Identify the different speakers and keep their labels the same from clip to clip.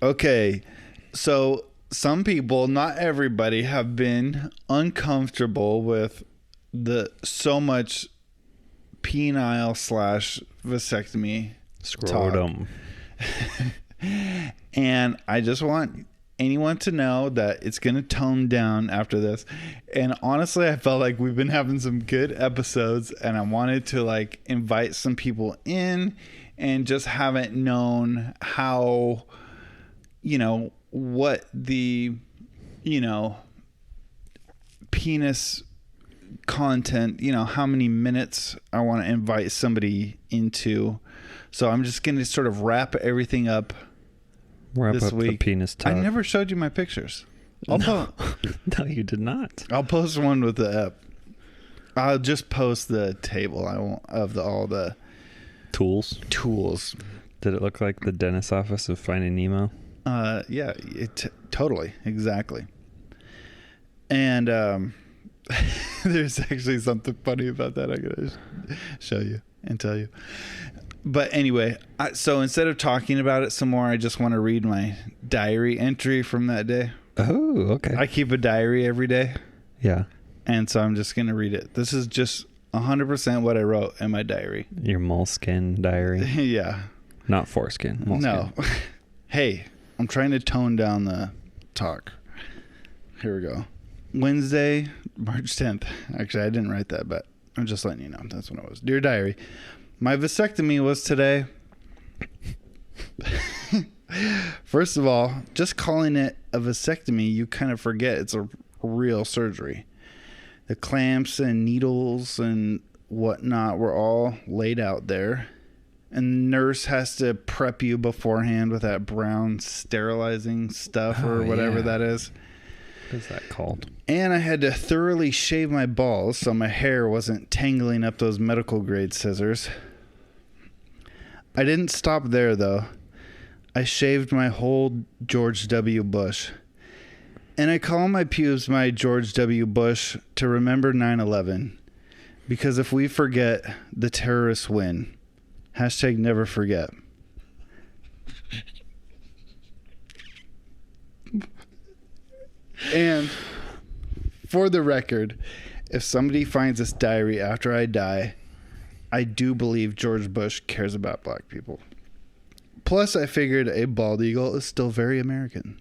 Speaker 1: Okay, so some people, not everybody, have been uncomfortable with the so much penile / vasectomy
Speaker 2: Scrotum.
Speaker 1: and I just want anyone to know that it's going to tone down after this. And honestly, I felt like we've been having some good episodes, and I wanted to like invite some people in and just haven't known how, what the, penis content, how many minutes I want to invite somebody into. So I'm just going to sort of wrap everything up this week.
Speaker 2: The penis talk.
Speaker 1: I never showed you my pictures.
Speaker 2: No, you did not.
Speaker 1: I'll post one with the app. I'll just post the table. I won't of all the
Speaker 2: tools.
Speaker 1: Did
Speaker 2: it look like the dentist's office of Finding Nemo?
Speaker 1: Yeah, totally, exactly. And there's actually something funny about that. I'm gonna show you and tell you. But anyway, so instead of talking about it some more, I just want to read my diary entry from that day.
Speaker 2: Oh, okay.
Speaker 1: I keep a diary every day.
Speaker 2: Yeah.
Speaker 1: And so I'm just going to read it. This is just 100% what I wrote in my diary.
Speaker 2: Your moleskin diary?
Speaker 1: Yeah.
Speaker 2: Not foreskin. Moleskin.
Speaker 1: No. Hey, I'm trying to tone down the talk. Here we go. Wednesday, March 10th. Actually, I didn't write that, but I'm just letting you know. That's what it was. Dear Diary, my vasectomy was today. First of all, just calling it a vasectomy, you kind of forget it's a real surgery. The clamps and needles and whatnot were all laid out there. And the nurse has to prep you beforehand with that brown sterilizing stuff or whatever that is.
Speaker 2: What is that called?
Speaker 1: And I had to thoroughly shave my balls so my hair wasn't tangling up those medical grade scissors. I didn't stop there, though. I shaved my whole George W. Bush. And I call my pubes my George W. Bush to remember 9/11. Because if we forget, the terrorists win. Hashtag never forget. And for the record, if somebody finds this diary after I die, I do believe George Bush cares about black people. Plus, I figured a bald eagle is still very American.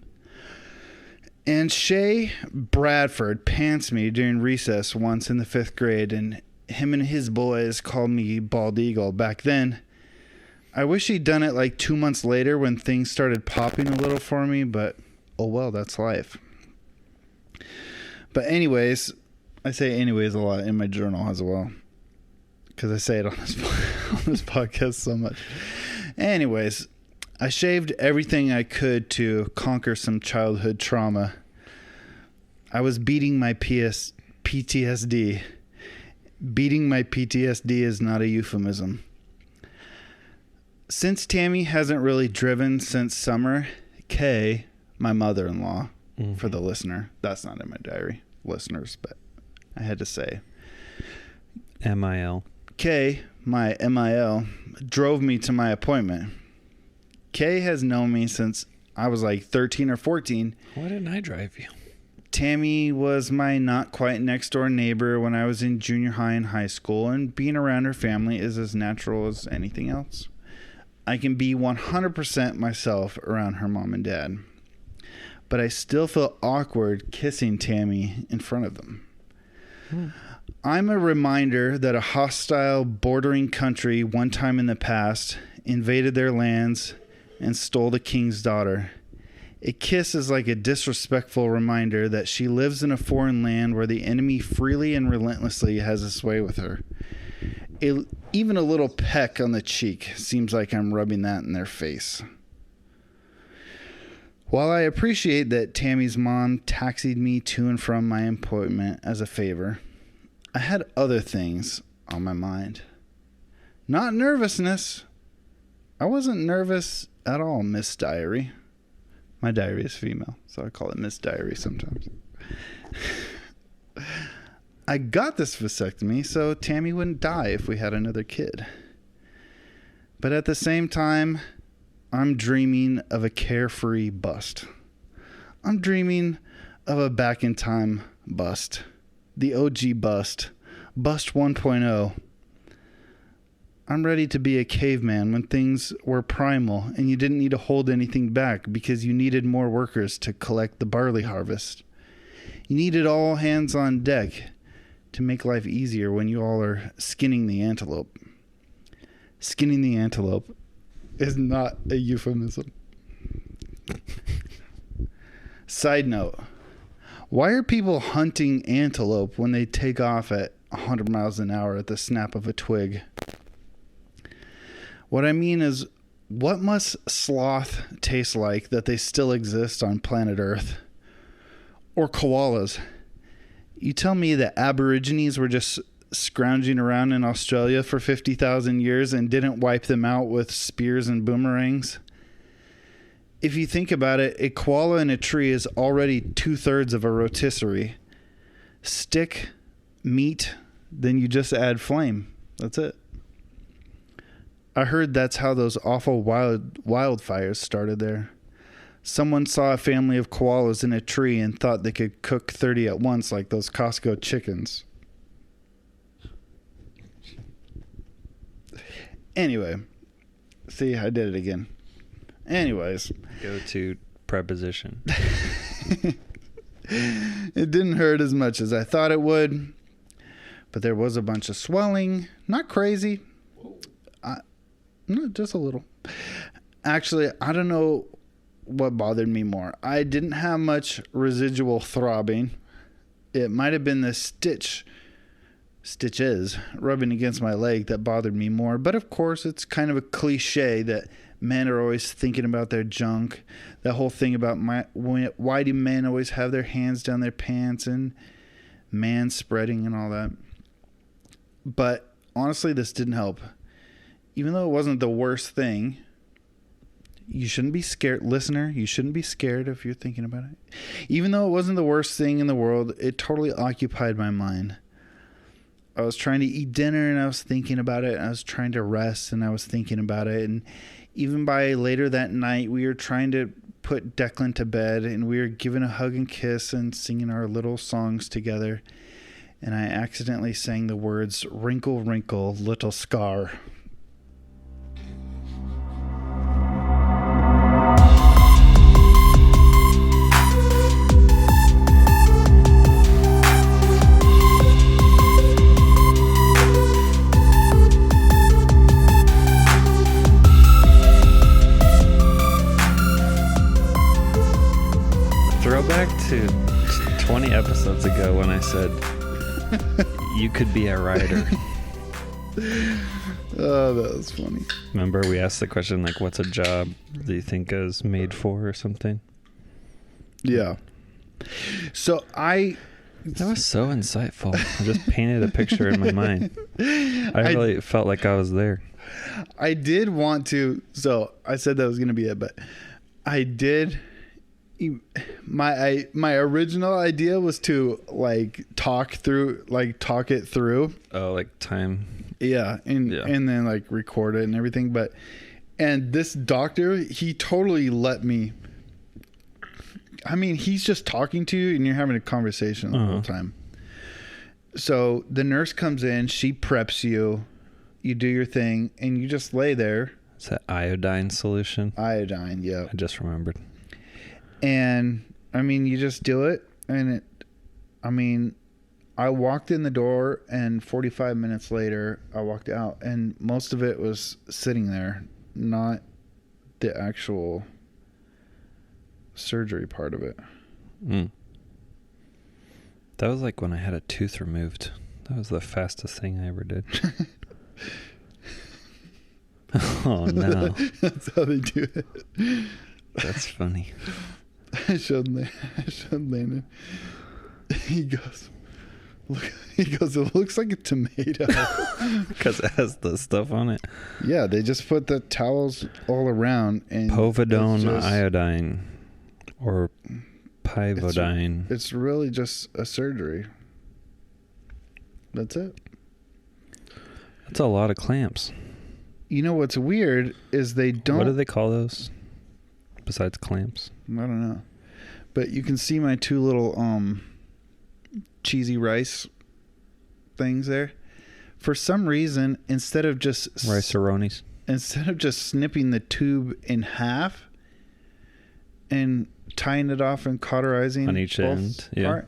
Speaker 1: And Shay Bradford pants me during recess once in the 5th grade, and him and his boys called me bald eagle back then. I wish he'd done it like 2 months later when things started popping a little for me, but oh well, that's life. But anyways, I say anyways a lot in my journal as well, because I say it on this podcast so much. Anyways, I shaved everything I could to conquer some childhood trauma. I was beating my PTSD. Beating my PTSD is not a euphemism. Since Tami hasn't really driven since summer, Kay, my mother-in-law, for the listener, that's not in my diary, listeners, but I had to say.
Speaker 2: MIL.
Speaker 1: Kay, my MIL, drove me to my appointment. Kay has known me since I was like 13 or 14.
Speaker 2: Why didn't I drive you?
Speaker 1: Tami was my not quite next door neighbor when I was in junior high and high school, and being around her family is as natural as anything else. I can be 100% myself around her mom and dad, but I still feel awkward kissing Tami in front of them. I'm a reminder that a hostile bordering country one time in the past invaded their lands and stole the king's daughter. A kiss is like a disrespectful reminder that she lives in a foreign land where the enemy freely and relentlessly has a sway with her. Even a little peck on the cheek seems like I'm rubbing that in their face. While I appreciate that Tami's mom taxied me to and from my appointment as a favor, I had other things on my mind. Not nervousness. I wasn't nervous at all, Miss Diary. My diary is female, so I call it Miss Diary sometimes. I got this vasectomy so Tami wouldn't die if we had another kid. But at the same time, I'm dreaming of a carefree bust. I'm dreaming of a back in time bust. The OG bust. Bust 1.0. I'm ready to be a caveman when things were primal and you didn't need to hold anything back because you needed more workers to collect the barley harvest. You needed all hands on deck to make life easier when you all are skinning the antelope. Skinning the antelope is not a euphemism. Side note. Why are people hunting antelope when they take off at 100 miles an hour at the snap of a twig? What I mean is, what must sloth taste like that they still exist on planet Earth? Or koalas? You tell me that Aborigines were just scrounging around in Australia for 50,000 years and didn't wipe them out with spears and boomerangs? If you think about it, a koala in a tree is already 2/3 of a rotisserie. Stick, meat, then you just add flame. That's it. I heard that's how those awful wildfires started there. Someone saw a family of koalas in a tree and thought they could cook 30 at once like those Costco chickens. Anyway. See, I did it again. Anyways.
Speaker 2: Go to preposition.
Speaker 1: It didn't hurt as much as I thought it would. But there was a bunch of swelling. Not crazy. No, just a little. Actually, I don't know what bothered me more. I didn't have much residual throbbing. It might have been the stitches rubbing against my leg that bothered me more. But of course, it's kind of a cliche that men are always thinking about their junk. That whole thing about why do men always have their hands down their pants and man spreading and all that. But honestly, this didn't help. Even though it wasn't the worst thing, you shouldn't be scared. Listener, you shouldn't be scared if you're thinking about it. Even though it wasn't the worst thing in the world, it totally occupied my mind. I was trying to eat dinner and I was thinking about it. I was trying to rest and I was thinking about it. And even by later that night, we were trying to put Declan to bed and we were giving a hug and kiss and singing our little songs together. And I accidentally sang the words, "Wrinkle, wrinkle, little scar."
Speaker 2: Throwback to 20 episodes ago when I said you could be a writer.
Speaker 1: Oh, that was funny.
Speaker 2: Remember we asked the question like, what's a job do you think I was made for or something?
Speaker 1: Yeah. So
Speaker 2: that was so insightful. I just painted a picture in my mind. I really felt like I was there.
Speaker 1: I did want to, so I said that was going to be it, but I did. My original idea was to talk it through.
Speaker 2: Oh, like time.
Speaker 1: Yeah, and then record it and everything. And this doctor, he totally let me. I mean, he's just talking to you and you're having a conversation the whole time. So the nurse comes in, she preps you, you do your thing, and you just lay there.
Speaker 2: Is that iodine solution?
Speaker 1: Iodine, yeah.
Speaker 2: I just remembered.
Speaker 1: And I mean, you just do it, and I walked in the door, and 45 minutes later, I walked out, and most of it was sitting there, not the actual surgery part of it.
Speaker 2: That was like when I had a tooth removed. That was the fastest thing I ever did. Oh no.
Speaker 1: That's how they do it.
Speaker 2: That's funny.
Speaker 1: I showed Landon. He goes, it looks like a tomato.
Speaker 2: Because it has the stuff on it.
Speaker 1: Yeah, they just put the towels all around. And
Speaker 2: povidone iodine or pivodine.
Speaker 1: It's really just a surgery. That's it.
Speaker 2: That's a lot of clamps.
Speaker 1: you know what's weird is they don't.
Speaker 2: What do they call those? Besides clamps?
Speaker 1: I don't know. But you can see my two little cheesy rice things there. For some reason, instead of just
Speaker 2: Rice-A-Ronis.
Speaker 1: Instead of just snipping the tube in half and tying it off and cauterizing
Speaker 2: on each end, yeah,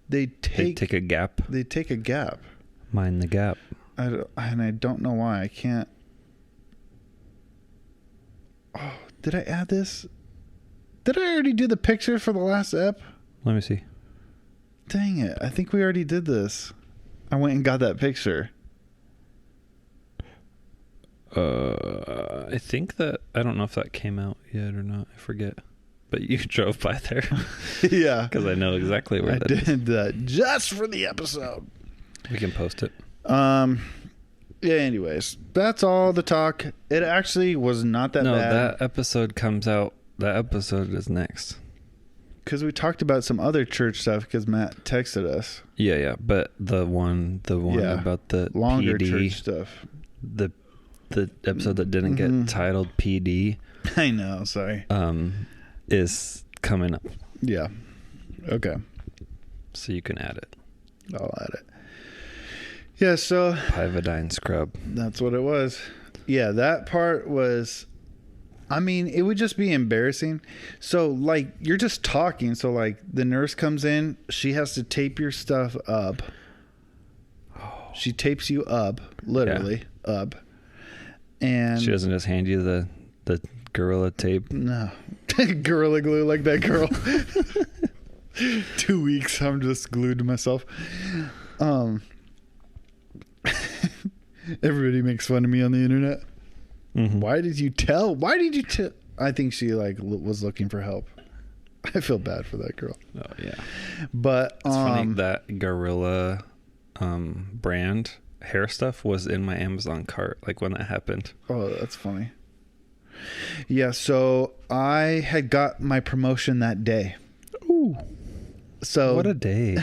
Speaker 1: they take
Speaker 2: a gap.
Speaker 1: They take a gap.
Speaker 2: Mind the gap.
Speaker 1: And I don't know why I can't. Oh, did I add this? Did I already do the picture for the last ep?
Speaker 2: Let me see.
Speaker 1: Dang it. I think we already did this. I went and got that picture.
Speaker 2: I think that, I don't know if that came out yet or not. I forget. But you drove by there.
Speaker 1: Yeah.
Speaker 2: Because I know exactly where that is.
Speaker 1: I did that just for the episode.
Speaker 2: We can post it.
Speaker 1: Yeah, anyways. That's all the talk. It actually was not that bad.
Speaker 2: No, that episode comes out. That episode is next.
Speaker 1: Because we talked about some other church stuff because Matt texted us.
Speaker 2: Yeah. But the one about the
Speaker 1: longer
Speaker 2: PD,
Speaker 1: church stuff.
Speaker 2: The episode that didn't get titled PD.
Speaker 1: I know, sorry.
Speaker 2: Is coming up.
Speaker 1: Yeah. Okay.
Speaker 2: So you can add it.
Speaker 1: I'll add it. Yeah, so
Speaker 2: Pivadine scrub.
Speaker 1: That's what it was. Yeah, that part was, I mean, it would just be embarrassing. So, like, you're just talking. So, like, the nurse comes in. She has to tape your stuff up. She tapes you up, literally, up. And
Speaker 2: she doesn't just hand you the Gorilla tape.
Speaker 1: No. Gorilla glue like that girl. 2 weeks, I'm just glued to myself. Everybody makes fun of me on the internet.
Speaker 2: Mm-hmm.
Speaker 1: Why did you tell? I think she was looking for help. I feel bad for that girl.
Speaker 2: Oh yeah.
Speaker 1: But
Speaker 2: it's funny that Gorilla brand hair stuff was in my Amazon cart like when that happened.
Speaker 1: Oh, that's funny. Yeah, so I had got my promotion that day.
Speaker 2: Ooh.
Speaker 1: So
Speaker 2: what a day.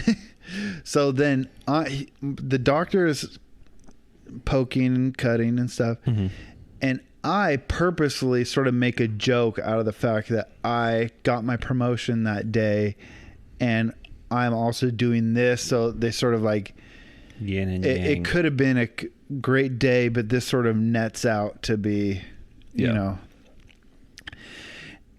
Speaker 1: So then the doctor is poking and cutting and stuff. Mm-hmm. And I purposely sort of make a joke out of the fact that I got my promotion that day and I'm also doing this. So they sort of like,
Speaker 2: yin and yang.
Speaker 1: It could have been a great day, but this sort of nets out to be, you know.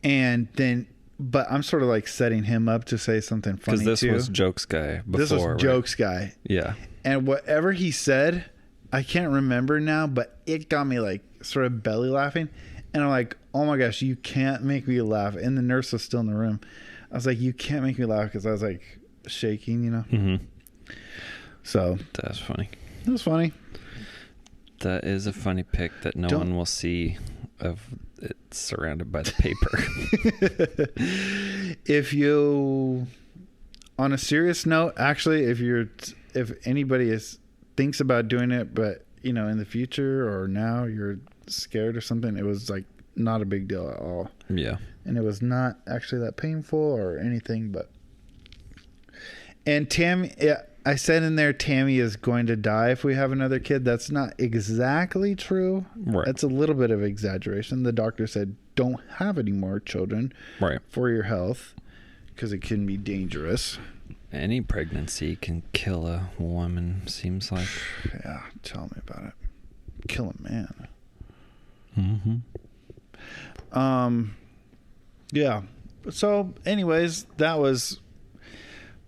Speaker 1: And then, but I'm sort of like setting him up to say something funny too.
Speaker 2: Because this was Jokes Guy before.
Speaker 1: This was Jokes Guy.
Speaker 2: Yeah.
Speaker 1: And whatever he said, I can't remember now, but it got me like sort of belly laughing. And I'm like, oh my gosh, you can't make me laugh. And the nurse was still in the room. I was like, you can't make me laugh because I was like shaking, you know.
Speaker 2: Mm-hmm.
Speaker 1: So
Speaker 2: that's funny.
Speaker 1: It was funny.
Speaker 2: That is a funny pic that no one will see of it surrounded by the paper.
Speaker 1: If you, on a serious note, actually, if anybody thinks about doing it, but you know, in the future or now you're scared or something, it was like not a big deal at all.
Speaker 2: Yeah. And
Speaker 1: it was not actually that painful or anything, but. And Tami, yeah, I said in there, Tami is going to die if we have another kid. That's not exactly true.
Speaker 2: Right.
Speaker 1: That's a little bit of exaggeration. The doctor said, don't have any more children.
Speaker 2: Right.
Speaker 1: For your health, because it can be dangerous.
Speaker 2: Any pregnancy can kill a woman, seems like.
Speaker 1: Yeah, tell me about it. Kill a man.
Speaker 2: Mm-hmm.
Speaker 1: Yeah. So, anyways, that was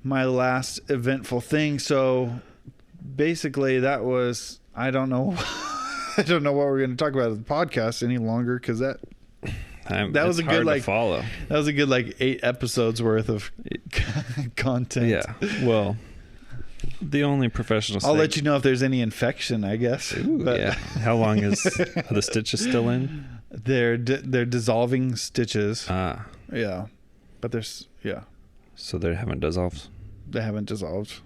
Speaker 1: my last eventful thing. So basically that was, I don't know what we're going to talk about at the podcast any longer, because that was a good like
Speaker 2: follow.
Speaker 1: That was a good like 8 episodes worth of content.
Speaker 2: Yeah. Well, the only professional
Speaker 1: I'll let you know if there's any infection, I guess.
Speaker 2: Ooh, but yeah. How long are the stitches still in?
Speaker 1: They're dissolving stitches.
Speaker 2: Ah.
Speaker 1: Yeah. But there's
Speaker 2: So they haven't dissolved?
Speaker 1: They haven't dissolved.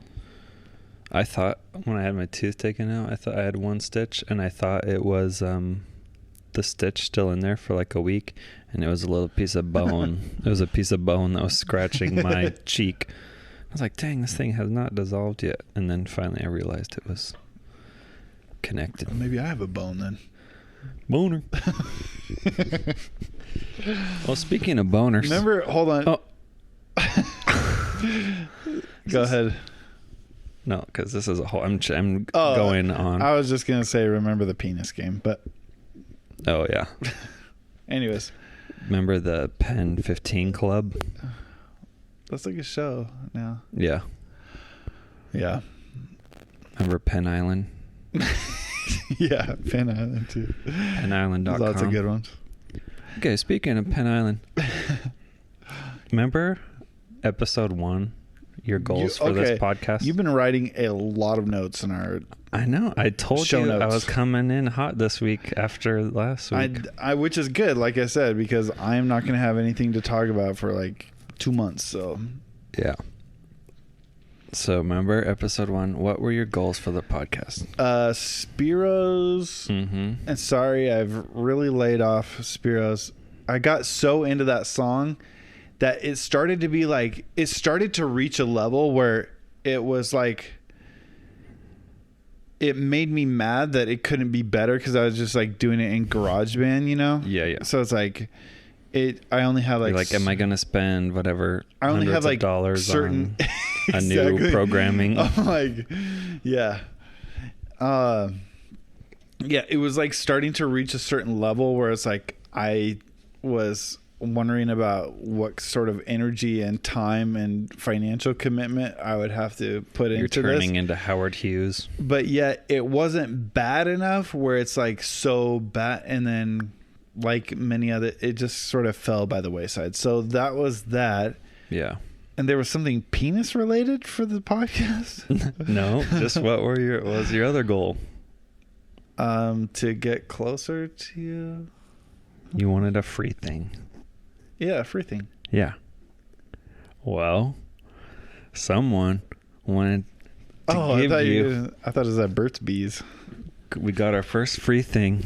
Speaker 2: I thought when I had my tooth taken out, I thought I had one stitch, and I thought it was the stitch still in there for like a week, and it was a little piece of bone. It was a piece of bone that was scratching my cheek. I was like, dang, this thing has not dissolved yet. And then finally I realized it was connected.
Speaker 1: Maybe I have a bone then.
Speaker 2: Boner. Well, speaking of boners.
Speaker 1: Remember, hold on.
Speaker 2: Oh.
Speaker 1: Go ahead.
Speaker 2: No, because this is a whole... I'm going on.
Speaker 1: I was just going to say, remember the penis game, but...
Speaker 2: Oh, yeah.
Speaker 1: Anyways.
Speaker 2: Remember the Pen 15 Club?
Speaker 1: That's like a show now.
Speaker 2: Yeah.
Speaker 1: Yeah.
Speaker 2: Remember Pen Island?
Speaker 1: Yeah, Pen Island too.
Speaker 2: PenIsland.com.
Speaker 1: Lots of good ones.
Speaker 2: Okay, speaking of Pen Island. Remember episode 1? Your goals for this podcast?
Speaker 1: You've been writing a lot of notes in our...
Speaker 2: I know. I told
Speaker 1: show
Speaker 2: you
Speaker 1: notes.
Speaker 2: I was coming in hot this week after last week.
Speaker 1: Which is good, like I said, because I'm not going to have anything to talk about for like 2 months. So
Speaker 2: yeah. So remember episode 1? What were your goals for the podcast?
Speaker 1: Spiros.
Speaker 2: Mm-hmm.
Speaker 1: And sorry, I've really laid off Spiros. I got so into that song that it started to be like, it started to reach a level where it was like, it made me mad that it couldn't be better because I was just like doing it in GarageBand, you know?
Speaker 2: Yeah.
Speaker 1: So it's like, I only have like...
Speaker 2: You're like, am I going to spend whatever
Speaker 1: I only have like
Speaker 2: dollars
Speaker 1: certain...
Speaker 2: on a new programming?
Speaker 1: I'm like, yeah. Yeah, it was like starting to reach a certain level where it's like, I was wondering about what sort of energy and time and financial commitment I would have to put into this.
Speaker 2: You're turning into Howard Hughes.
Speaker 1: But yet it wasn't bad enough where it's like so bad, and then like many other, it just sort of fell by the wayside. So that was that.
Speaker 2: Yeah.
Speaker 1: And there was something penis related for the podcast?
Speaker 2: No, just what was your other goal?
Speaker 1: To get closer to you.
Speaker 2: You wanted a free thing.
Speaker 1: Yeah, free thing.
Speaker 2: Yeah. Well, someone wanted to give
Speaker 1: I thought it was at Burt's Bees.
Speaker 2: We got our first free thing.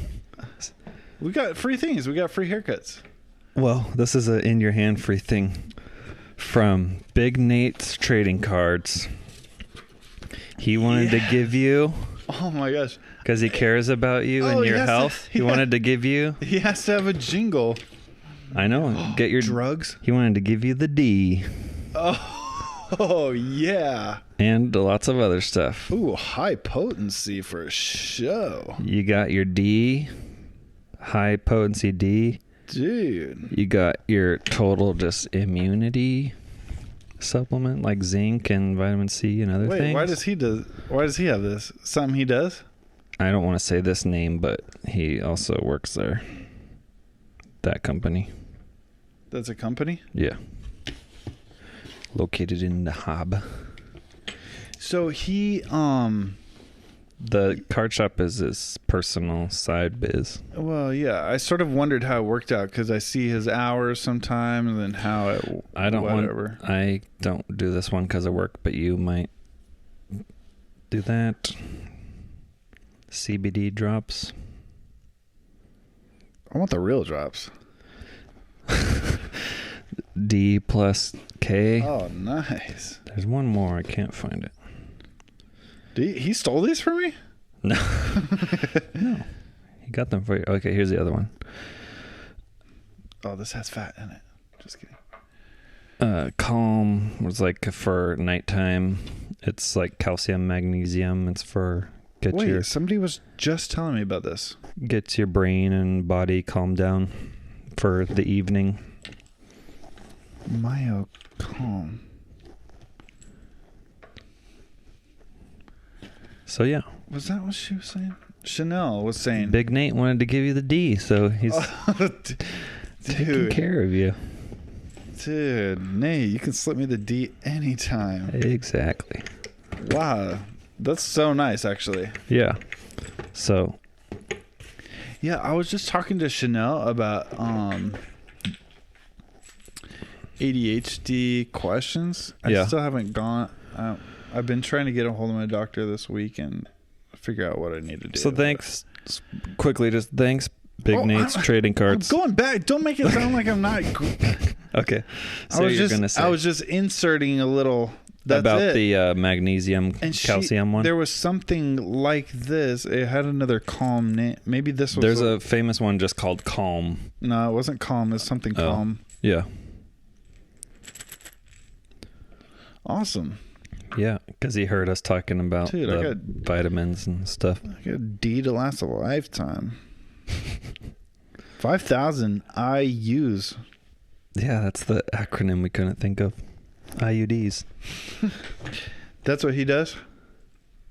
Speaker 1: We got free things. We got free haircuts.
Speaker 2: Well, this is a in your hand free thing from Big Nate's Trading Cards. He wanted to give you...
Speaker 1: Oh my gosh.
Speaker 2: Because he cares about you and your health. He wanted to give you...
Speaker 1: He has to have a jingle.
Speaker 2: I know. Get your
Speaker 1: drugs.
Speaker 2: He wanted to give you the D.
Speaker 1: Oh yeah.
Speaker 2: And lots of other stuff.
Speaker 1: Ooh, high potency for show.
Speaker 2: You got your D, high potency D.
Speaker 1: Dude.
Speaker 2: You got your total just immunity supplement like zinc and vitamin C and other things.
Speaker 1: Why does he have this? Something he does?
Speaker 2: I don't want to say this name, but he also works there. That company.
Speaker 1: That's a company?
Speaker 2: Yeah. Located in the hub.
Speaker 1: So he
Speaker 2: the card shop is his personal side biz.
Speaker 1: Well, yeah, I sort of wondered how it worked out because I see his hours sometime and then how it
Speaker 2: I don't do this one because of work, but you might do that. CBD drops.
Speaker 1: I want the real drops.
Speaker 2: D plus K.
Speaker 1: Oh, nice.
Speaker 2: There's one more. I can't find it.
Speaker 1: He stole these from me?
Speaker 2: No. No. He got them for you. Okay, here's the other one.
Speaker 1: Oh, this has fat in it. Just kidding.
Speaker 2: Calm was like for nighttime. It's like calcium, magnesium. It's for
Speaker 1: somebody was just telling me about this.
Speaker 2: Gets your brain and body calmed down for the evening.
Speaker 1: Myo Calm.
Speaker 2: So yeah.
Speaker 1: Was that what she was saying? Chanel was saying.
Speaker 2: Big Nate wanted to give you the D, so he's taking care of you.
Speaker 1: Dude, Nate, you can slip me the D anytime.
Speaker 2: Exactly.
Speaker 1: Wow. That's so nice, actually.
Speaker 2: Yeah. So.
Speaker 1: Yeah, I was just talking to Chanel about ADHD questions. I still haven't gone. I've been trying to get a hold of my doctor this week and figure out what I need to do.
Speaker 2: So thanks, Big Nate's Trading Cards.
Speaker 1: I'm going back. Don't make it sound like I'm not.
Speaker 2: Okay.
Speaker 1: So I was just inserting a little That's
Speaker 2: about
Speaker 1: it.
Speaker 2: the magnesium,
Speaker 1: And
Speaker 2: calcium one.
Speaker 1: There was something like this. It had another calm name. Maybe this was.
Speaker 2: There's a famous one just called Calm.
Speaker 1: No, it wasn't calm. It's something calm.
Speaker 2: Yeah.
Speaker 1: Awesome.
Speaker 2: Yeah, because he heard us talking about
Speaker 1: Dude,
Speaker 2: the vitamins and stuff.
Speaker 1: I got D to last a lifetime. 5,000 IUs.
Speaker 2: Yeah, that's the acronym we couldn't think of. IUDs.
Speaker 1: That's what he does?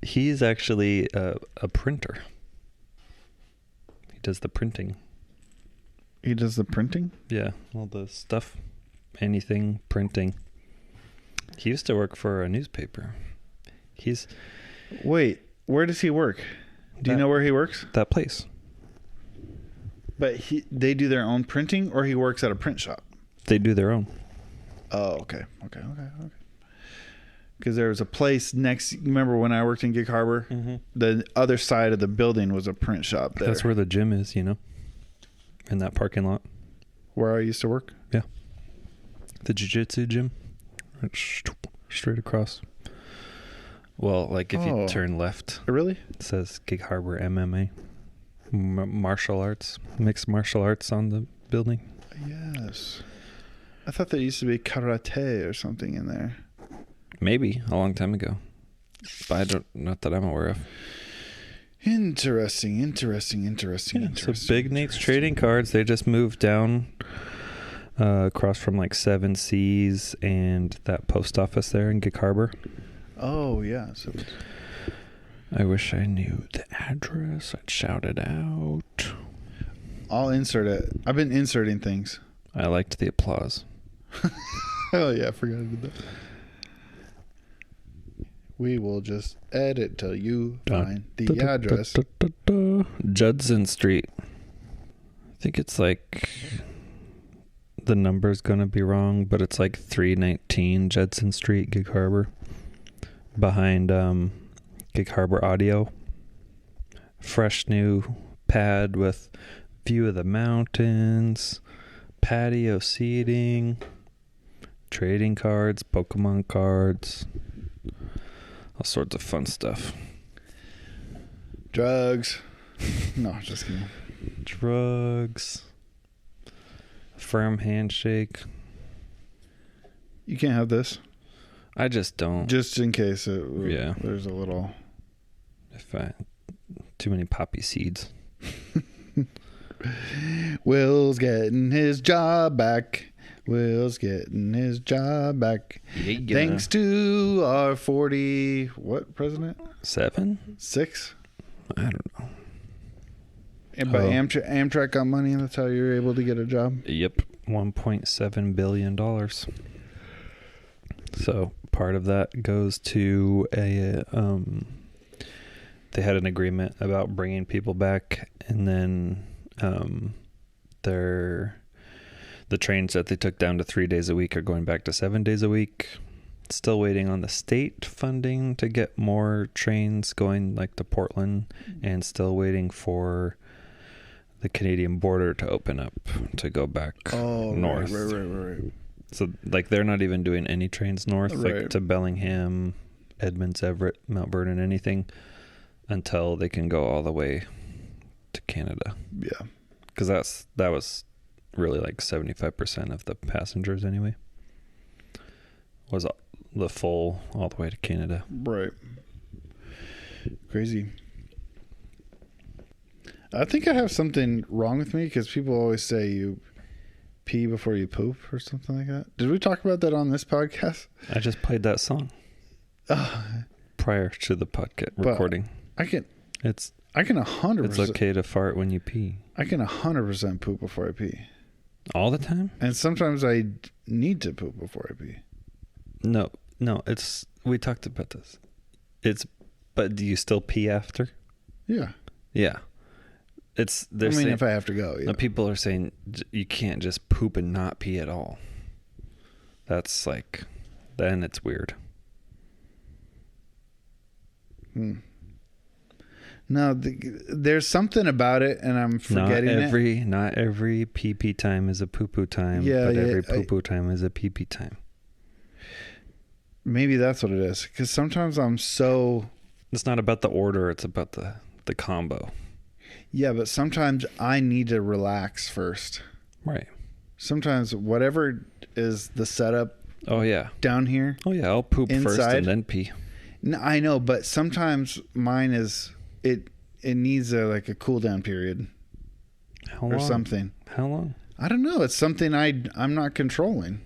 Speaker 2: He's actually a printer. He does the printing.
Speaker 1: He does the printing?
Speaker 2: Yeah, all the stuff. Anything printing. He used to work for a newspaper.
Speaker 1: Wait, where does he work? Do you know where he works?
Speaker 2: That place.
Speaker 1: But they do their own printing, or he works at a print shop?
Speaker 2: They do their own.
Speaker 1: Oh, okay. Because there was a place next. Remember when I worked in Gig Harbor?
Speaker 2: Mm-hmm.
Speaker 1: The other side of the building was a print shop there.
Speaker 2: That's where the gym is, in that parking lot.
Speaker 1: Where I used to work?
Speaker 2: Yeah. The jiu-jitsu gym. Straight across. Well, like if you turn left.
Speaker 1: Really?
Speaker 2: It says Gig Harbor MMA. Martial arts. Mixed martial arts on the building.
Speaker 1: Yes. I thought there used to be karate or something in there.
Speaker 2: Maybe a long time ago. But not that I'm aware of.
Speaker 1: Interesting.
Speaker 2: So Big Nate's Trading Cards, they just moved down across from like 7 Seas and that post office there in Gig Harbor.
Speaker 1: Oh, yeah. So
Speaker 2: I wish I knew the address. I'd shout it out.
Speaker 1: I'll insert it. I've been inserting things.
Speaker 2: I liked the applause.
Speaker 1: Oh, yeah. I forgot to do that. We will just edit till you find the address.
Speaker 2: Judson Street. I think it's like... The number's going to be wrong, but it's like 319 Judson Street, Gig Harbor. Behind Gig Harbor Audio. Fresh new pad with view of the mountains, patio seating, trading cards, Pokemon cards, all sorts of fun stuff.
Speaker 1: Drugs. No, just kidding.
Speaker 2: Drugs. Firm handshake.
Speaker 1: You can't have this.
Speaker 2: I just don't.
Speaker 1: Just in case there's a little...
Speaker 2: Too many poppy seeds.
Speaker 1: Will's getting his job back.
Speaker 2: Yeah.
Speaker 1: Thanks to our 40... What president?
Speaker 2: 7?
Speaker 1: 6?
Speaker 2: I don't know.
Speaker 1: And by Amtrak got money, and that's how you're able to get a job?
Speaker 2: Yep. $1.7 billion. So part of that goes to they had an agreement about bringing people back, and then the trains that they took down to 3 days a week are going back to 7 days a week. Still waiting on the state funding to get more trains going like to Portland, and still waiting for the Canadian border to open up to go back north.
Speaker 1: Right.
Speaker 2: So like they're not even doing any trains north, like to Bellingham, Edmonds, Everett, Mount Vernon, anything, until they can go all the way to Canada.
Speaker 1: Yeah.
Speaker 2: Because that was really like 75% of the passengers anyway. Was the full all the way to Canada.
Speaker 1: Right. Crazy. I think I have something wrong with me because people always say you pee before you poop or something like that. Did we talk about that on this podcast?
Speaker 2: I just played that song prior to the podcast recording.
Speaker 1: I can 100%.
Speaker 2: It's okay to fart when you pee.
Speaker 1: I can 100% poop before I pee.
Speaker 2: All the time?
Speaker 1: And sometimes I need to poop before I pee.
Speaker 2: No, we talked about this. But do you still pee after?
Speaker 1: Yeah.
Speaker 2: Yeah.
Speaker 1: If I have to go, yeah.
Speaker 2: People are saying you can't just poop and not pee at all. That's like, then it's weird.
Speaker 1: No, there's something about it, and I'm forgetting it.
Speaker 2: Not every pee-pee time is a poo-poo time, but every poo-poo time is a pee-pee time.
Speaker 1: Maybe that's what it is. Because sometimes I'm so...
Speaker 2: It's not about the order. It's about the combo.
Speaker 1: Yeah, but sometimes I need to relax first.
Speaker 2: Right.
Speaker 1: Sometimes whatever is the setup
Speaker 2: Oh, yeah.
Speaker 1: down here...
Speaker 2: Oh, yeah. I'll poop
Speaker 1: inside,
Speaker 2: first and then pee.
Speaker 1: No, I know, but sometimes mine is... It needs a cool down period.
Speaker 2: How long?
Speaker 1: Or something.
Speaker 2: How long?
Speaker 1: I don't know. It's something I'm not controlling.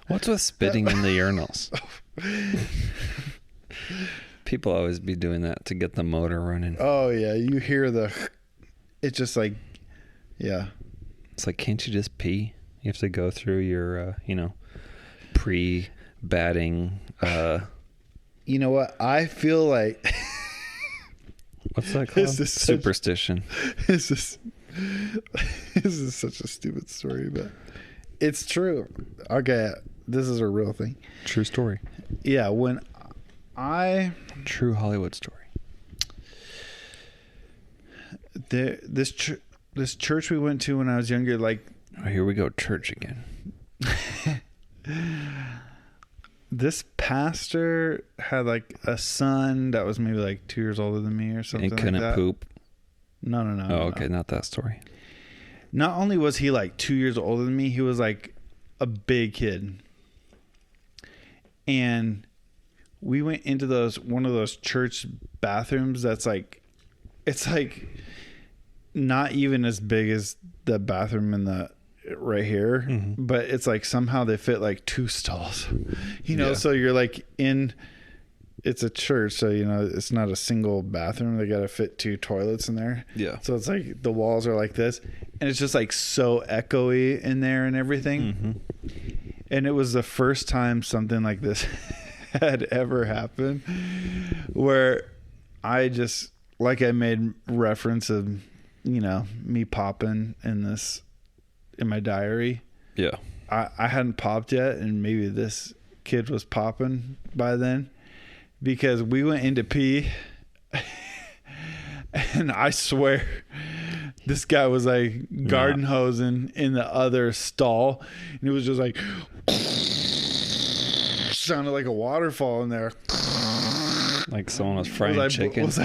Speaker 2: What's with spitting in the urinals? People always be doing that to get the motor running.
Speaker 1: Oh, yeah. You hear it's just like, yeah.
Speaker 2: It's like, can't you just pee? You have to go through your, pre-batting.
Speaker 1: You know what? I feel like...
Speaker 2: What's that called? Superstition.
Speaker 1: This is such a stupid story, but it's true. Okay, this is a real thing.
Speaker 2: True story.
Speaker 1: Yeah,
Speaker 2: True Hollywood story.
Speaker 1: This church we went to when I was younger, like...
Speaker 2: Oh, here we go, church again.
Speaker 1: This pastor had like a son that was maybe like 2 years older than me or something
Speaker 2: And couldn't
Speaker 1: like that.
Speaker 2: poop?
Speaker 1: No.
Speaker 2: Oh, okay, not that story.
Speaker 1: Not only was he like 2 years older than me, he was like a big kid. And we went into one of those church bathrooms that's like, it's like not even as big as the bathroom in the right here,
Speaker 2: mm-hmm.
Speaker 1: but it's like somehow they fit like 2 stalls,
Speaker 2: Yeah.
Speaker 1: So you're like it's a church, so it's not a single bathroom. They got to fit 2 toilets in there.
Speaker 2: Yeah.
Speaker 1: So it's like the walls are like this, and it's just like so echoey in there and everything.
Speaker 2: Mm-hmm.
Speaker 1: And it was the first time something like this had ever happened, where I just, like, I made reference of, me popping in my diary.
Speaker 2: Yeah.
Speaker 1: I hadn't popped yet, and maybe this kid was popping by then, because we went into pee and I swear this guy was like garden hosing in the other stall, and it was just like sounded like a waterfall in there,
Speaker 2: like someone was frying chicken.
Speaker 1: Was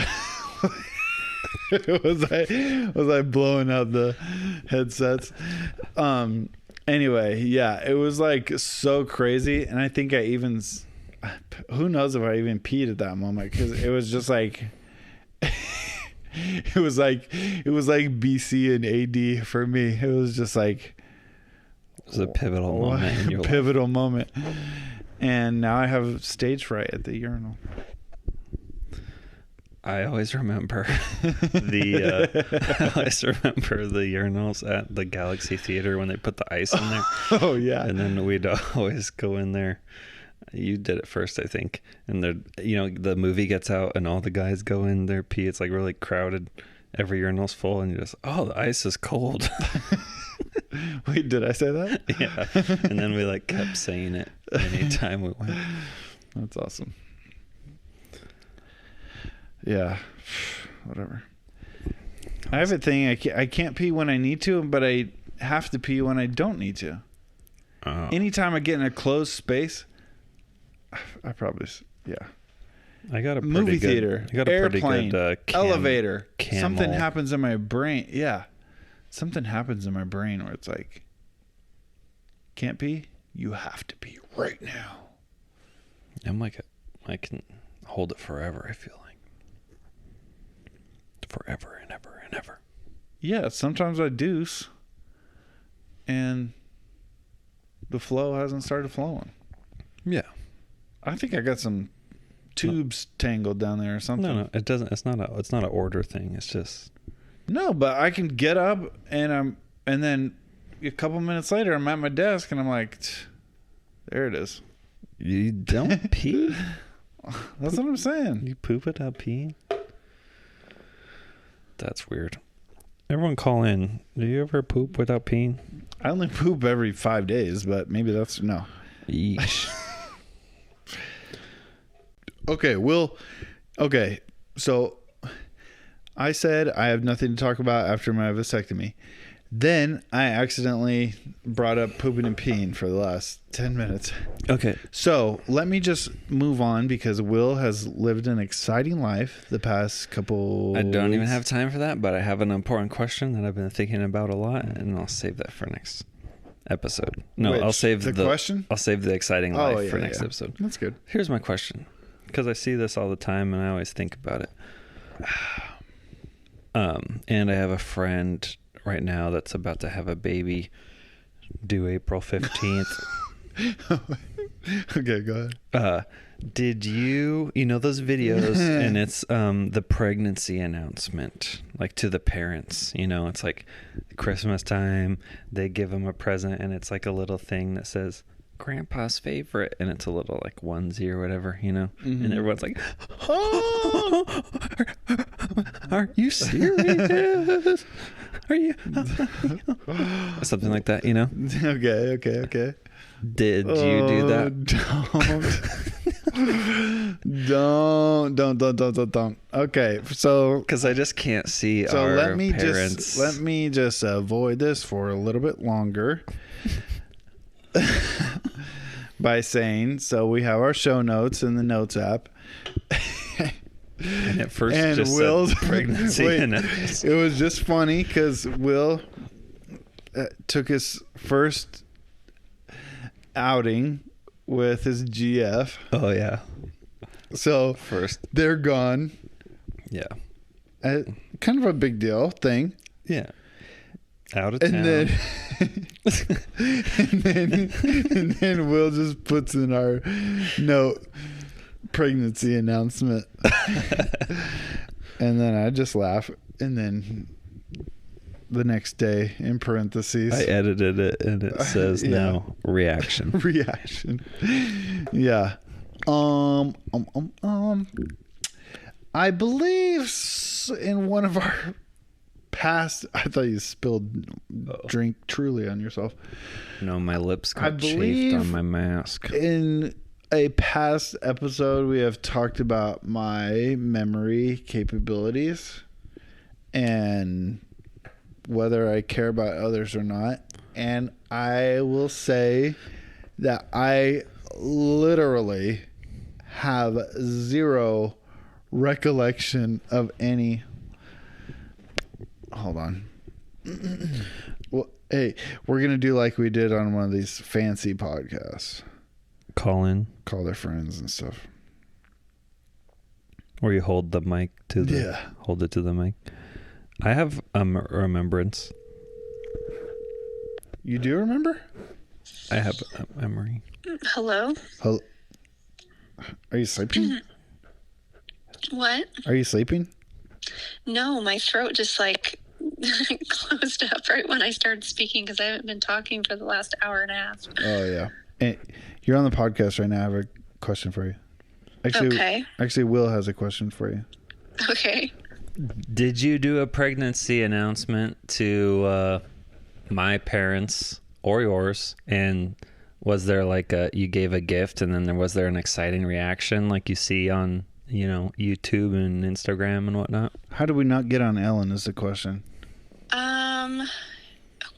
Speaker 1: I blowing out the headsets? Anyway, yeah, it was like so crazy, and I think who knows if I even peed at that moment, because it was just like it was like BC and AD for me. It was just like
Speaker 2: it was a pivotal moment in your life.
Speaker 1: Pivotal moment. And now I have stage fright at the urinal.
Speaker 2: I always remember the urinals at the Galaxy Theater when they put the ice in there.
Speaker 1: Oh yeah.
Speaker 2: And then we'd always go in there. You did it first, I think. And the movie gets out and all the guys go in there pee. It's like really crowded. Every urinal's full, and you just, the ice is cold.
Speaker 1: Wait, did I say that?
Speaker 2: Yeah. And then we like kept saying it anytime we went.
Speaker 1: That's awesome. Yeah, whatever. I have a thing. I can't pee when I need to, but I have to pee when I don't need to.
Speaker 2: Oh.
Speaker 1: Anytime I get in a closed space, I probably, yeah.
Speaker 2: I got a pretty
Speaker 1: movie
Speaker 2: good,
Speaker 1: theater,
Speaker 2: I got a
Speaker 1: airplane,
Speaker 2: pretty good,
Speaker 1: elevator.
Speaker 2: camel.
Speaker 1: Something happens in my brain. Yeah, something happens in my brain where it's like, can't pee. You have to pee right now.
Speaker 2: I'm like, I can hold it forever. I feel like. Forever and ever and ever.
Speaker 1: Yeah, sometimes I deuce, and the flow hasn't started flowing.
Speaker 2: Yeah,
Speaker 1: I think I got some tubes tangled down there or something.
Speaker 2: No, it doesn't. It's not an order thing. It's just
Speaker 1: no. But I can get up and then a couple minutes later I'm at my desk and I'm like, there it is.
Speaker 2: You don't pee.
Speaker 1: That's what I'm saying.
Speaker 2: You poop without peeing. That's weird. Everyone call in. Do you ever poop without peeing?
Speaker 1: I only poop every 5 days, but maybe that's no.
Speaker 2: Yeesh.
Speaker 1: Okay, so I said I have nothing to talk about after my vasectomy. Then I accidentally brought up pooping and peeing for the last 10 minutes.
Speaker 2: Okay.
Speaker 1: So let me just move on because Will has lived an exciting life the past couple.
Speaker 2: I don't even
Speaker 1: weeks.
Speaker 2: have time for that, but I have an important question that I've been thinking about a lot, and I'll save that for next episode. No,
Speaker 1: Which?
Speaker 2: I'll save the
Speaker 1: question.
Speaker 2: I'll save the exciting life for next
Speaker 1: yeah.
Speaker 2: episode.
Speaker 1: That's good.
Speaker 2: Here's my question, because I see this all the time, and I always think about it. And I have a friend right now that's about to have a baby due April 15th.
Speaker 1: Okay, go ahead.
Speaker 2: Did you know those videos and it's the pregnancy announcement, like to the parents, it's like Christmas time, they give them a present and it's like a little thing that says grandpa's favorite, and it's a little like onesie or whatever,
Speaker 1: Mm-hmm.
Speaker 2: and everyone's like, oh, are you serious? Are you something like that,
Speaker 1: Okay.
Speaker 2: Did you do that?
Speaker 1: Don't. Okay, so
Speaker 2: Because I just can't see
Speaker 1: so
Speaker 2: our
Speaker 1: let me
Speaker 2: parents.
Speaker 1: just avoid this for a little bit longer by saying, so we have our show notes in the notes app.
Speaker 2: And at first
Speaker 1: And
Speaker 2: just
Speaker 1: Will's
Speaker 2: said pregnancy.
Speaker 1: wait,
Speaker 2: And
Speaker 1: it was just funny because Will took his first outing with his GF.
Speaker 2: oh yeah,
Speaker 1: So
Speaker 2: first,
Speaker 1: they're gone.
Speaker 2: yeah,
Speaker 1: Kind of a big deal thing.
Speaker 2: yeah, out of town.
Speaker 1: And then Will just puts in our note pregnancy announcement. And then I just laugh. And then the next day in parentheses,
Speaker 2: I edited it and it says
Speaker 1: Yeah.
Speaker 2: now reaction.
Speaker 1: reaction. Yeah. I believe in one of our past, I thought you spilled drink truly on yourself.
Speaker 2: No, my lips
Speaker 1: I
Speaker 2: got chafed
Speaker 1: believe
Speaker 2: on my mask.
Speaker 1: In a past episode, we have talked about my memory capabilities and whether I care about others or not. And I will say that I literally have zero recollection of any. Hold on. Well, hey, we're going to do like we did on one of these fancy podcasts.
Speaker 2: Call in,
Speaker 1: Call their friends and stuff.
Speaker 2: or you hold the mic to the hold it to the mic. I have a remembrance.
Speaker 1: You do remember?
Speaker 2: I have a memory.
Speaker 3: Hello?
Speaker 1: Are you sleeping?
Speaker 3: What?
Speaker 1: Are you sleeping?
Speaker 3: No, my throat just closed up right when I started speaking because I haven't been talking for the last hour and a half.
Speaker 1: Oh, yeah. And you're on the podcast right now. I have a question for you. Actually, Will has a question for you.
Speaker 3: Okay.
Speaker 2: Did you do a pregnancy announcement to my parents or yours? And was there like you gave a gift and then was there an exciting reaction like you see on, YouTube and Instagram and whatnot?
Speaker 1: How do we not get on Ellen is the question.
Speaker 3: Oh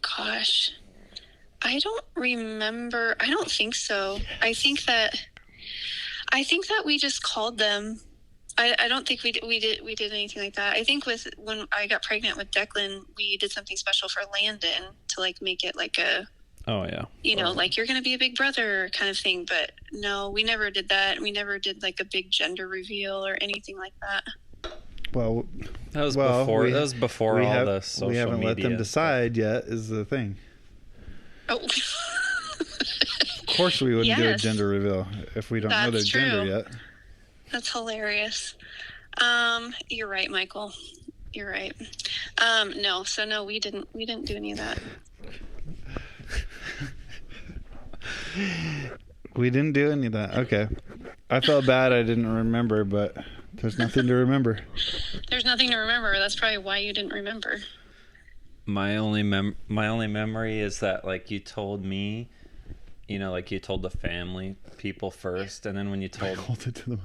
Speaker 3: gosh. I don't remember. I don't think so. I think that we just called them. I don't think we did anything like that. I think when I got pregnant with Declan, we did something special for Landon to like make it like a,
Speaker 2: Oh yeah.
Speaker 3: like you're going to be a big brother kind of thing. But no, we never did that. We never did like a big gender reveal or anything like that.
Speaker 1: Well,
Speaker 2: That was before. That was before all the social media.
Speaker 1: We haven't let them decide yet. Is the thing.
Speaker 3: Oh.
Speaker 1: Of course, we wouldn't do a
Speaker 3: Yes.
Speaker 1: gender reveal if we don't know their
Speaker 3: That's
Speaker 1: gender
Speaker 3: true.
Speaker 1: yet.
Speaker 3: That's hilarious. You're right, Michael. You're right. No, we didn't do any of that.
Speaker 1: We didn't do any of that. Okay. I felt bad I didn't remember, but there's nothing to remember.
Speaker 3: There's nothing to remember. That's probably why you didn't remember.
Speaker 2: My only memory is that like you told me, like you told the family people first, and then when you told
Speaker 1: Hold it to the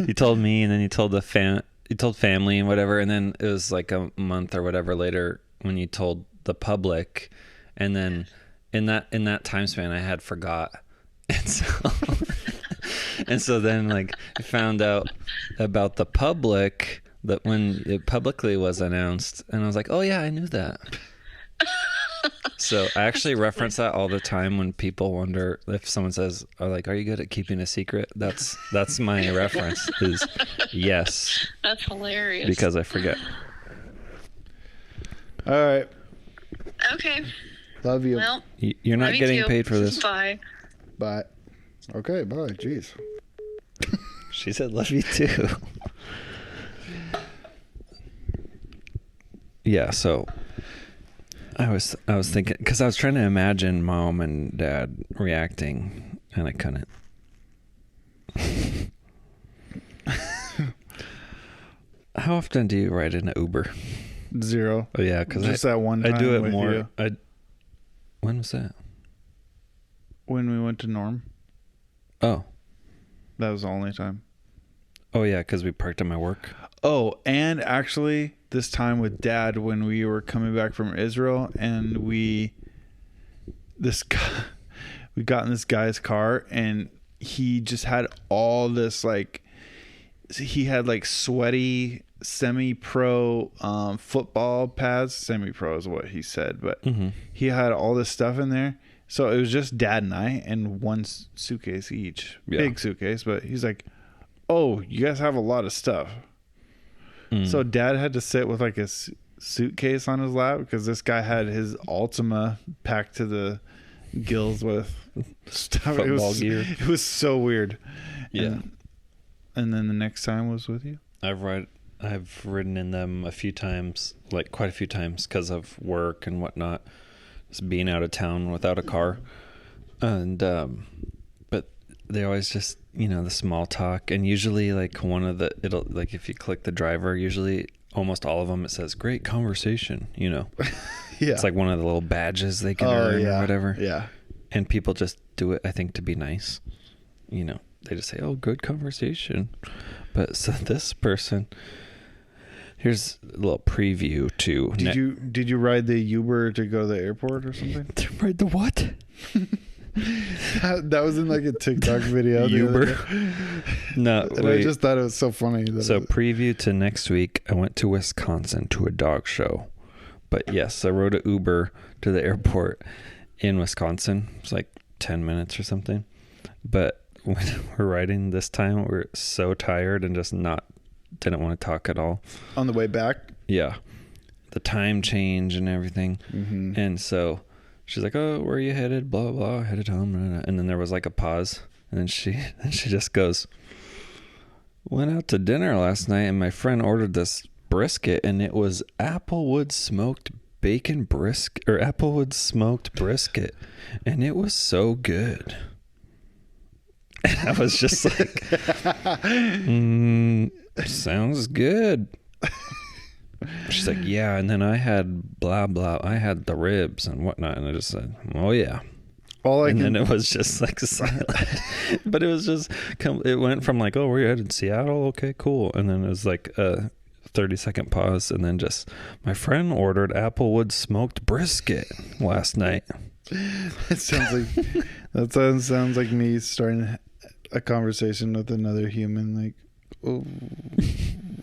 Speaker 2: you told me, and then you told you told family and whatever, and then it was like a month or whatever later when you told the public, and then in that time span I had forgot, and so then like I found out about the public that when it publicly was announced, and I was like, oh yeah, I knew that. So I actually reference that all the time when people wonder if someone says, "Are you good at keeping a secret?" That's my reference is yes.
Speaker 3: That's hilarious.
Speaker 2: Because I forget.
Speaker 1: All right.
Speaker 3: Okay.
Speaker 1: Love you.
Speaker 3: Well,
Speaker 2: you're not getting paid for this.
Speaker 3: Bye.
Speaker 1: Bye. Okay, bye. Jeez.
Speaker 2: She said, "Love you too." Yeah. So. I was thinking, because I was trying to imagine Mom and Dad reacting, and I couldn't. How often do you ride in an Uber?
Speaker 1: 0.
Speaker 2: Oh yeah, because
Speaker 1: just that one time
Speaker 2: I do it
Speaker 1: with
Speaker 2: more.
Speaker 1: you.
Speaker 2: When was that?
Speaker 1: When we went to Norm.
Speaker 2: Oh.
Speaker 1: That was the only time.
Speaker 2: Oh yeah, because we parked at my work.
Speaker 1: Oh, and actually, this time with Dad when we were coming back from Israel, and we got in this guy's car, and he just had all this he had like sweaty semi-pro football pads. Semi-pro is what he said, but he had all this stuff in there. So it was just Dad and I, and one suitcase each, big suitcase. But he's like, "Oh, you guys have a lot of stuff." So Dad had to sit with like a suitcase on his lap because this guy had his Altima packed to the gills with stuff.
Speaker 2: Football gear.
Speaker 1: It was so weird.
Speaker 2: Yeah.
Speaker 1: And then the next time was with you?
Speaker 2: I've ridden in them a few times, like quite a few times, because of work and whatnot. Just being out of town without a car. And but they always just, the small talk, and usually like it'll like if you click the driver, usually almost all of them it says great conversation. Yeah, it's like one of the little badges they can earn or whatever.
Speaker 1: Yeah,
Speaker 2: and people just do it, I think, to be nice. They just say, "Oh, good conversation." But so this person, here's a little preview to.
Speaker 1: Did you ride the Uber to go to the airport or something?
Speaker 2: Ride the what?
Speaker 1: That was in like a TikTok video.
Speaker 2: Uber. No,
Speaker 1: and I just thought it was so funny.
Speaker 2: Preview to next week. I went to Wisconsin to a dog show, but yes, I rode an Uber to the airport in Wisconsin. It's like 10 minutes or something. But when we're riding this time, we're so tired and just didn't want to talk at all.
Speaker 1: On the way back.
Speaker 2: Yeah, the time change and everything, and so. She's like, "Oh, where are you headed? Blah, blah, headed home." And then there was like a pause. And then she just goes, "Went out to dinner last night and my friend ordered this brisket and it was Applewood smoked brisket. And it was so good." And I was just like, sounds good. She's like, "Yeah, and then I had blah blah. I had the ribs and whatnot." And I just said, "Oh yeah." Then it was just like silent. But it was just it went from like, "Oh, where you headed? Seattle? Okay, cool." And then it was like a 30-second pause, and then just, "My friend ordered Applewood smoked brisket last night."
Speaker 1: It sounds like me starting a conversation with another human. Like, "Oh,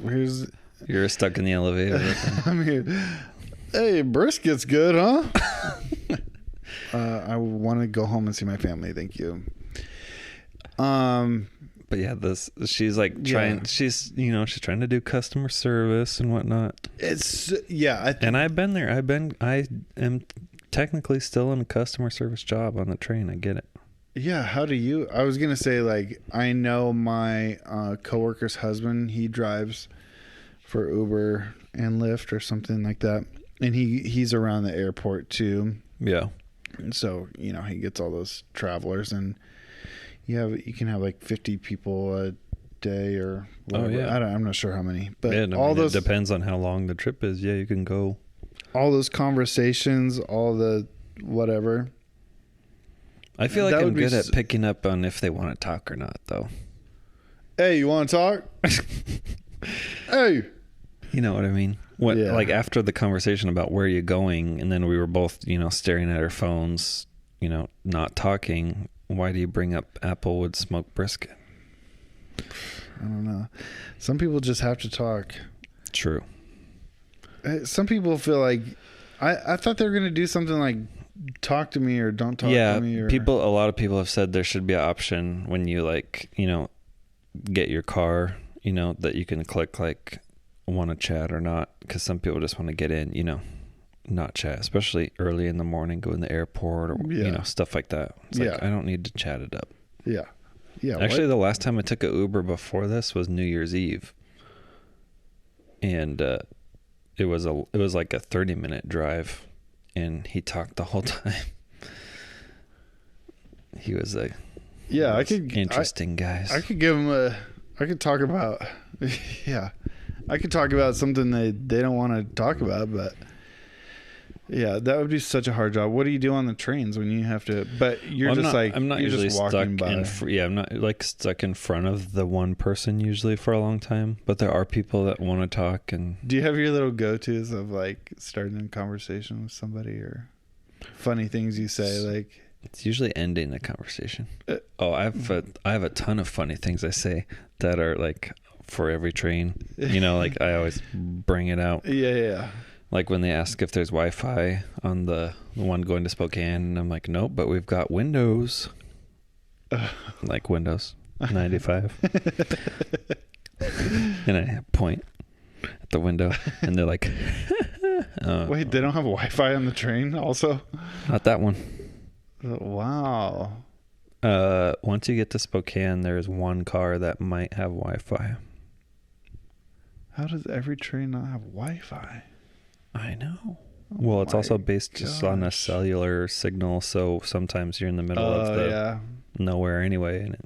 Speaker 1: here's."
Speaker 2: You're stuck in the elevator.
Speaker 1: I'm here. "Hey, brisket's good, huh?" I want to go home and see my family. Thank you.
Speaker 2: But yeah, she's like trying. She's she's trying to do customer service and whatnot.
Speaker 1: And
Speaker 2: I've been there. I am technically still in a customer service job on the train. I get it.
Speaker 1: Yeah. How do you? I was gonna say, like, I know my coworker's husband. He drives for Uber and Lyft or something like that, and he's around the airport too.
Speaker 2: Yeah.
Speaker 1: And so he gets all those travelers, and you can have like 50 people a day or whatever.
Speaker 2: Oh, yeah.
Speaker 1: I'm not sure how many, but
Speaker 2: it depends on how long the trip is. Yeah, you can go. All
Speaker 1: those conversations, all the whatever.
Speaker 2: I feel like I'm good at picking up on if they want to talk or not, though.
Speaker 1: Hey, you want to talk? Hey.
Speaker 2: You know what I mean? When, like after the conversation about where you're going, and then we were both, staring at our phones, not talking. Why do you bring up Applewood smoked brisket?
Speaker 1: I don't know. Some people just have to talk.
Speaker 2: True.
Speaker 1: Some people feel like I thought they were gonna do something like talk to me or don't talk to me. Or...
Speaker 2: a lot of people have said there should be an option when you get your car, that you can click like want to chat or not, because some people just want to get in, not chat, especially early in the morning, go in the airport or stuff like that. It's like, I don't need to chat it up.
Speaker 1: Yeah.
Speaker 2: Actually, the last time I took an Uber before this was New Year's Eve, and it was like a 30-minute drive, and he talked the whole time. He was like, interesting guys.
Speaker 1: I could give him I could talk about I could talk about something they don't want to talk about, but yeah, that would be such a hard job. What do you do on the trains when you have to? But I'm not usually
Speaker 2: stuck
Speaker 1: walking by.
Speaker 2: I'm not like stuck in front of the one person usually for a long time. But there are people that want to talk. And
Speaker 1: do you have your little go-tos of like starting a conversation with somebody or funny things you say? Like
Speaker 2: it's usually ending a conversation. I have a ton of funny things I say that are like for every train. Like I always bring it out.
Speaker 1: Yeah.
Speaker 2: Like when they ask if there's Wi-Fi on the one going to Spokane, and I'm like, nope, but we've got Windows. Like Windows 95. And I point at the window, and they're like,
Speaker 1: wait, they don't have Wi-Fi on the train also?
Speaker 2: Not that one.
Speaker 1: Wow.
Speaker 2: Once you get to Spokane, there's one car that might have Wi-Fi.
Speaker 1: How does every train not have Wi-Fi?
Speaker 2: I know. Well, it's also based just on a cellular signal, so sometimes you're in the middle of the nowhere anyway, and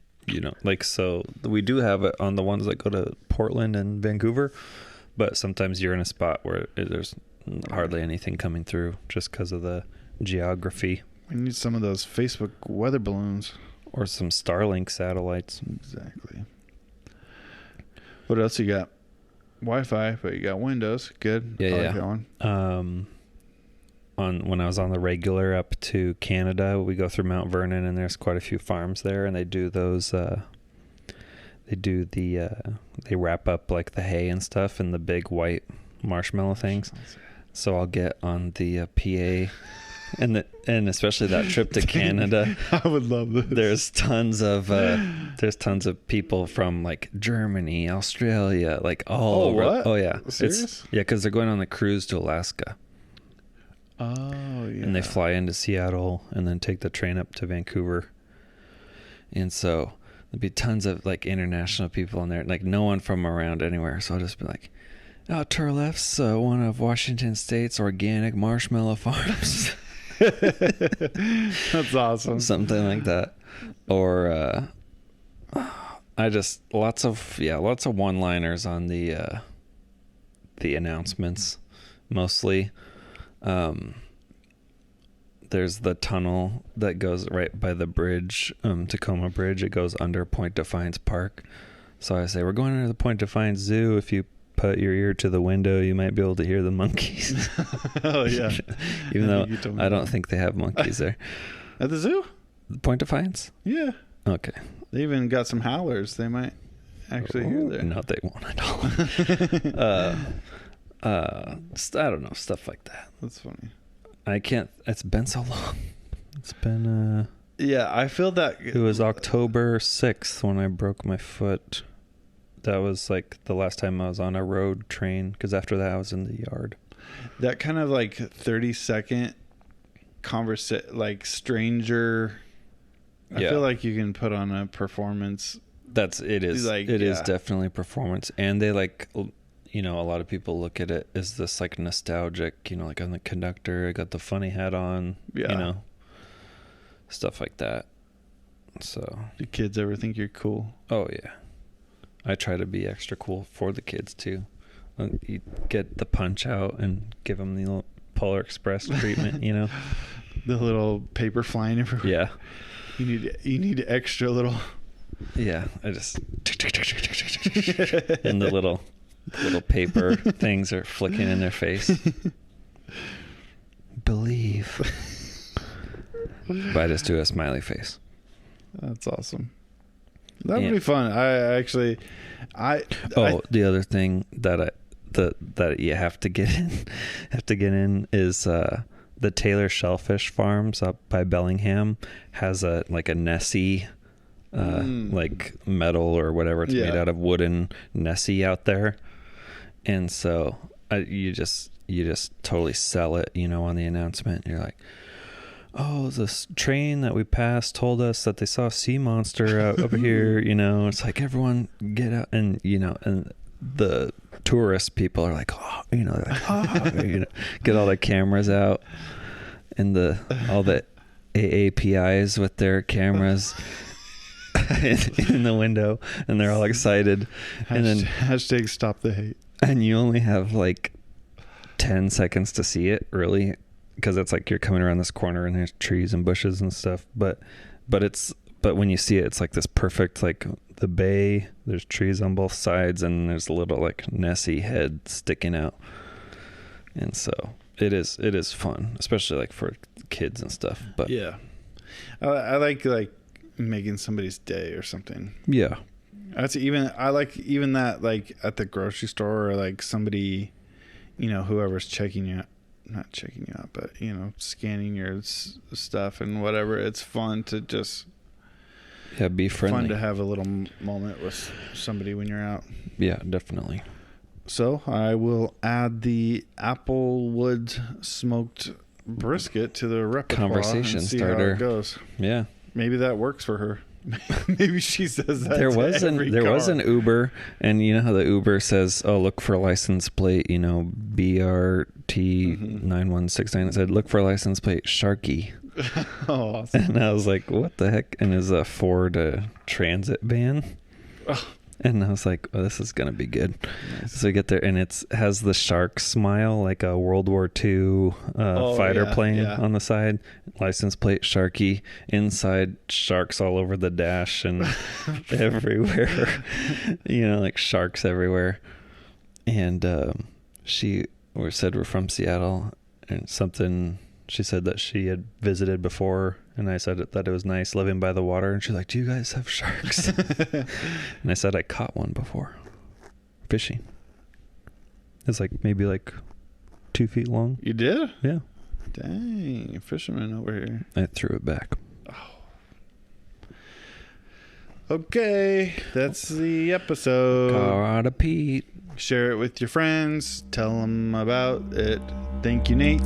Speaker 2: so we do have it on the ones that go to Portland and Vancouver, but sometimes you're in a spot where there's hardly anything coming through just because of the geography.
Speaker 1: We need some of those Facebook weather balloons
Speaker 2: or some Starlink satellites.
Speaker 1: Exactly. What else you got? Wi-Fi, but you got Windows. Good.
Speaker 2: Yeah,
Speaker 1: I like that one.
Speaker 2: When I was on the regular up to Canada, we go through Mount Vernon, and there's quite a few farms there, and they do those. They wrap up like the hay and stuff in the big white marshmallow things. So I'll get on the PA. And especially that trip to Canada,
Speaker 1: I would love this.
Speaker 2: There's tons of people from like Germany, Australia, like all over.
Speaker 1: What?
Speaker 2: Oh yeah,
Speaker 1: serious?
Speaker 2: Because they're going on the cruise to Alaska.
Speaker 1: Oh yeah.
Speaker 2: And they fly into Seattle and then take the train up to Vancouver. And so there'd be tons of like international people in there, like no one from around anywhere. So I'll just be like, Turlef's one of Washington State's organic marshmallow farms.
Speaker 1: That's awesome.
Speaker 2: Something like that. Or I just lots of one-liners on the announcements mostly. There's the tunnel that goes right by the bridge, Tacoma Bridge. It goes under Point Defiance Park. So I say, we're going under the Point Defiance Zoo. If you put your ear to the window, you might be able to hear the monkeys.
Speaker 1: Oh yeah.
Speaker 2: Even though I don't think they have monkeys there.
Speaker 1: At the zoo?
Speaker 2: Point Defiance?
Speaker 1: Yeah.
Speaker 2: Okay.
Speaker 1: They even got some howlers. They might actually hear there.
Speaker 2: No, they won't at all. I don't know, stuff like that.
Speaker 1: That's funny.
Speaker 2: I can't. It's been so long. It's been.
Speaker 1: Yeah, I feel that
Speaker 2: it was October 6th when I broke my foot. That was like the last time I was on a road train, because after that I was in the yard.
Speaker 1: That kind of like 30-second like stranger. I feel like you can put on a performance.
Speaker 2: It is definitely performance, and they like, a lot of people look at it as this like nostalgic, like I'm the conductor, I got the funny hat on, stuff like that. So
Speaker 1: do kids ever think you're cool?
Speaker 2: Oh yeah. I try to be extra cool for the kids too. You get the punch out and give them the little Polar Express treatment,
Speaker 1: The little paper flying everywhere.
Speaker 2: Yeah.
Speaker 1: You need extra little.
Speaker 2: Yeah, I just and the little Little paper things are flicking in their face. Believe. But I just do a smiley face.
Speaker 1: That's awesome. That would be fun. The other thing that you have to get in is the Taylor Shellfish Farms up by Bellingham has a Nessie like metal or whatever it's made out of, wooden Nessie out there, and so you just totally sell it, on the announcement. You're like, oh, this train that we passed told us that they saw a sea monster out over here. It's like, everyone get out, and and the tourist people are like, oh, they're like, get all the cameras out, and all the AAPIs with their cameras in the window, and they're all excited. And then hashtag stop the hate.
Speaker 2: And you only have 10 seconds to see it, really, because it's like you're coming around this corner and there's trees and bushes and stuff. But when you see it, it's like this perfect, the bay, there's trees on both sides, and there's a little Nessie head sticking out. And so it is fun, especially for kids and stuff. But
Speaker 1: yeah, I like making somebody's day or something.
Speaker 2: Yeah,
Speaker 1: I like that at the grocery store, or somebody, whoever's not checking you out, but scanning your stuff and whatever. It's fun to just
Speaker 2: be friendly.
Speaker 1: Fun to have a little moment with somebody when you're out.
Speaker 2: Yeah, definitely.
Speaker 1: So I will add the applewood smoked brisket to the repertoire.
Speaker 2: Conversation
Speaker 1: and see
Speaker 2: starter.
Speaker 1: how it goes.
Speaker 2: Yeah,
Speaker 1: maybe that works for her. Maybe she says that.
Speaker 2: There was an Uber, and you know how the Uber says, "Oh, look for a license plate," BRT 9169. It said, "Look for a license plate, Sharky."
Speaker 1: Oh, awesome.
Speaker 2: And I was like, "What the heck?" And it's a Ford Transit van.
Speaker 1: Oh.
Speaker 2: And I was like, "Oh, this is gonna be good."
Speaker 1: Nice.
Speaker 2: So we get there, and it has the shark smile, like a World War II fighter plane on the side. License plate Sharky. Inside, sharks all over the dash and everywhere. Sharks everywhere. And she said we're from Seattle, and something. She said that she had visited before, and I said that it was nice living by the water. And she's like, "Do you guys have sharks?" And I said I caught one before, fishing. It's maybe 2 feet long.
Speaker 1: You did?
Speaker 2: Yeah.
Speaker 1: Dang, fisherman over here.
Speaker 2: I threw it back.
Speaker 1: Oh. Okay, that's the episode.
Speaker 2: Carada Pete.
Speaker 1: Share it with your friends. Tell them about it. Thank you, Nate.